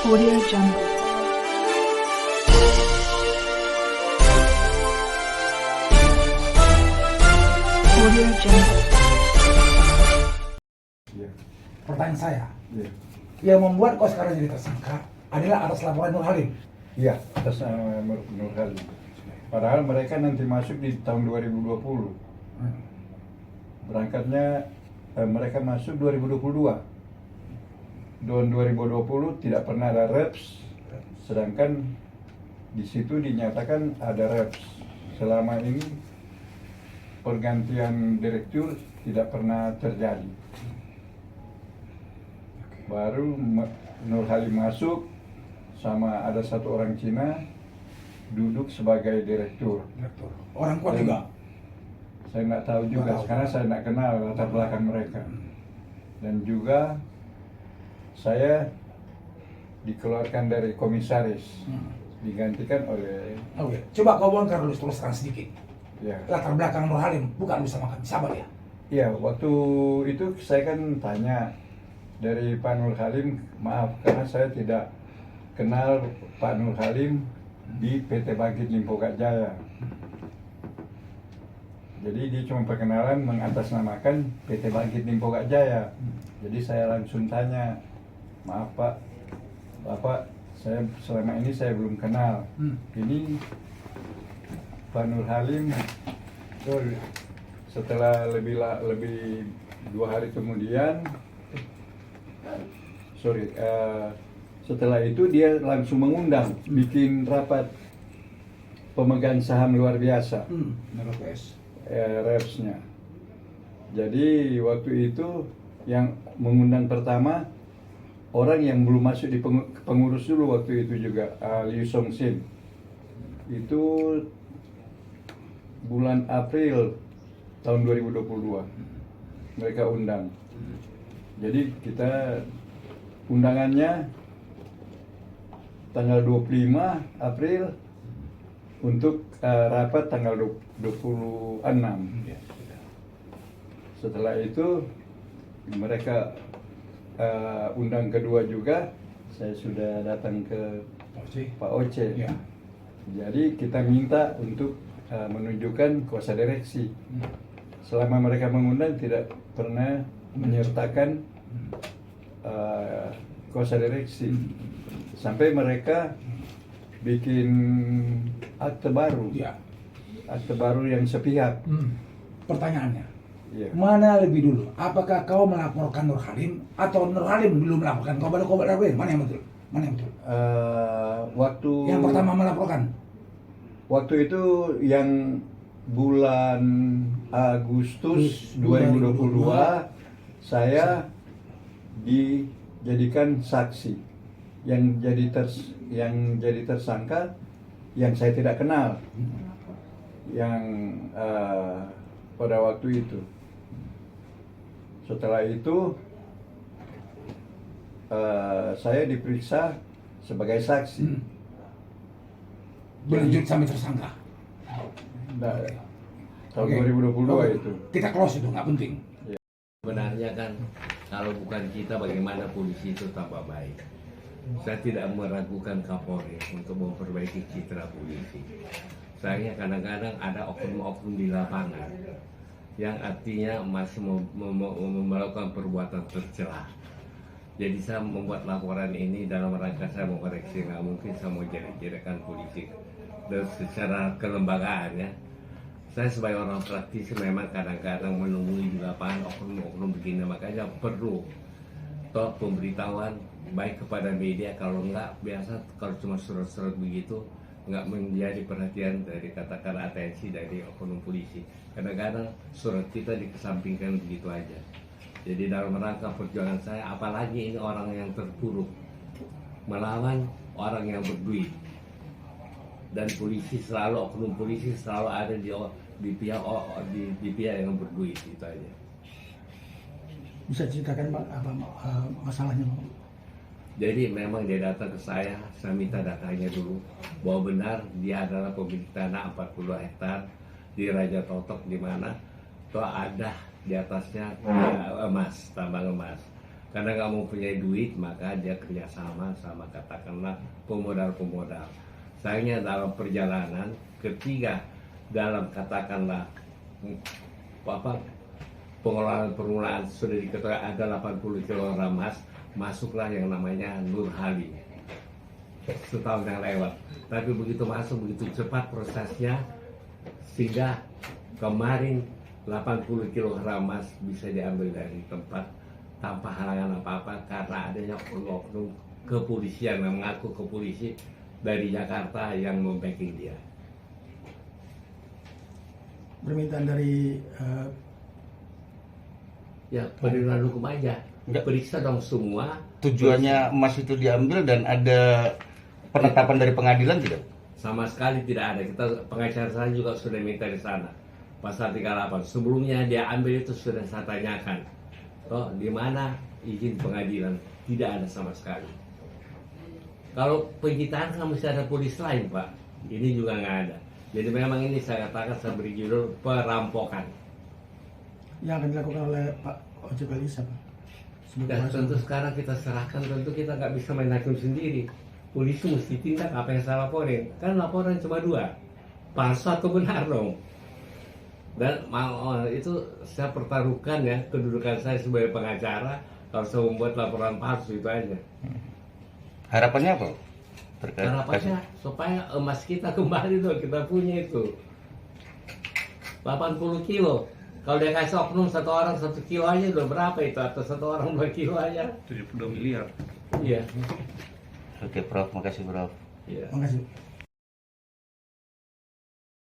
Audio Jungle. Audio Jungle. Ya. Pertanyaan saya, Ya. yang membuat kau sekarang jadi tersangka adalah atas laporan Nur Halim. Iya, atas nama Nur Halim. Padahal mereka nanti masuk di tahun 2020. Berangkatnya mereka masuk 2022. Tahun 2020 tidak pernah ada reps, sedangkan di situ dinyatakan ada reps. Selama ini pergantian direktur tidak pernah terjadi. Baru Nur Halim masuk, sama ada satu orang Cina duduk sebagai direktur. Orang kuat juga. Saya nggak tahu juga, karena saya nggak kenal latar belakang mereka. Dan juga saya dikeluarkan dari komisaris, digantikan oleh Oke, coba kau bongkar dulu terus terang sedikit. ya. Latar belakang Nur Halim, bukan bersama kami, sabar ya. Iya, waktu itu saya kan tanya dari Pak Nur Halim, maaf karena saya tidak kenal Pak Nur Halim di PT Bangkit Limpo Kak Jaya. Jadi dia cuma perkenalan mengatasnamakan PT Bangkit Limpo Kak Jaya. Jadi saya langsung tanya, maaf Pak, Bapak, saya selama ini saya belum kenal. Ini Pak Nur Halim, setelah lebih 2 hari kemudian, setelah itu dia langsung mengundang, bikin rapat pemegang saham luar biasa, repsnya. Jadi waktu itu yang mengundang pertama orang yang belum masuk di pengurus dulu waktu itu juga, Liu Song Sin. Itu bulan April tahun 2022 mereka undang. Jadi kita undangannya tanggal 25 April untuk rapat tanggal 26. Setelah itu mereka undang kedua juga, saya sudah datang ke Pak Oce. Ya. Jadi kita minta untuk menunjukkan kuasa direksi. Selama mereka mengundang tidak pernah menyertakan kuasa direksi. Sampai mereka bikin akte baru. Ya. Akte baru yang sepihak. Pertanyaannya, Ya. mana lebih dulu? Apakah kau melaporkan Nur Halim atau Nur Halim belum melaporkan? Kau balik mana yang betul? Mana yang betul? Waktu Yang pertama melaporkan. Waktu itu yang bulan Agustus 2022 saya dijadikan saksi. Yang jadi tersangka yang saya tidak kenal. Yang pada waktu itu. Setelah itu saya diperiksa sebagai saksi. Berlanjut sampai tersangka. Nah, tahun Oke. 2022 Oke. itu. Kita close itu, nggak penting. Sebenarnya kan kalau bukan kita bagaimana polisi itu tambah baik. Saya tidak meragukan Kapolri untuk memperbaiki citra polisi. Saya kadang-kadang ada oknum-oknum di lapangan yang artinya masih melakukan perbuatan tercela. Jadi saya membuat laporan ini dalam rangka saya mau koreksi, nggak mungkin saya mau jadi-jadikan polisi. Dan secara kelembagaan ya, saya sebagai orang praktisi memang kadang-kadang menemui di lapangan oknum-oknum begini, makanya perlu toh pemberitahuan baik kepada media, kalau enggak biasa kalau cuma surat-surat begitu nggak menjadi perhatian dari katakan atensi dari oknum polisi. Kadang-kadang surat kita dikesampingkan begitu aja. Jadi dalam rangka perjuangan saya, apalagi ini orang yang terpuruk melawan orang yang berduit, dan polisi selalu, oknum polisi selalu ada di pihak yang berduit, itu aja. Bisa ceritakan Pak apa masalahnya? Jadi memang dia datang ke saya minta datanya dulu bahwa benar dia adalah pemilik tanah 40 hektar di Raja Totok, di mana toh ada di atasnya emas, tambang emas. Karena nggak mau punya duit, maka dia kerjasama sama katakanlah pemodal-pemodal. Sayangnya dalam perjalanan ketiga, dalam katakanlah pengelolaan permulaan sudah diketahui ada 80 kg emas, masuklah yang namanya Nur Halim setahun yang lewat. Tapi begitu masuk begitu cepat prosesnya, sehingga kemarin 80 kg emas bisa diambil dari tempat tanpa halangan apa-apa karena adanya oknum kepolisian yang mengaku kepolisi dari Jakarta yang membacking dia. Permintaan dari Ya, perlindungan hukum aja. Enggak. Periksa dong semua. Tujuannya emas itu diambil dan ada penetapan dari pengadilan tidak? Sama sekali tidak ada. Kita pengacara saya juga sudah minta di sana. Pasal 38. Sebelumnya dia ambil itu sudah saya tanyakan. Oh, di mana izin pengadilan? Tidak ada sama sekali. Kalau penyitaan kan mesti ada polis lain, Pak. Ini juga nggak ada. Jadi memang ini saya katakan saya beri judul perampokan. yang akan dilakukan oleh Pak Oce Pelisa, Pak? Sebagai Dan kuasa tentu hukum. sekarang kita serahkan, tentu kita nggak bisa main hakim sendiri. Polisi mesti tindak apa yang saya laporin. Kan laporan cuma 2, palsu atau benar dong. Dan itu saya pertaruhkan ya kedudukan saya sebagai pengacara kalau saya membuat laporan palsu itu aja. Harapannya apa terkait Harapannya supaya emas kita kembali tuh kita punya itu 80 kilo. Kalau dia kasih oknum 1 orang 1 kilo aja udah berapa itu, atau 1 orang 2 kilo aja. 72 miliar. Iya. Oke, Prof, makasih Prof. Iya. Makasih.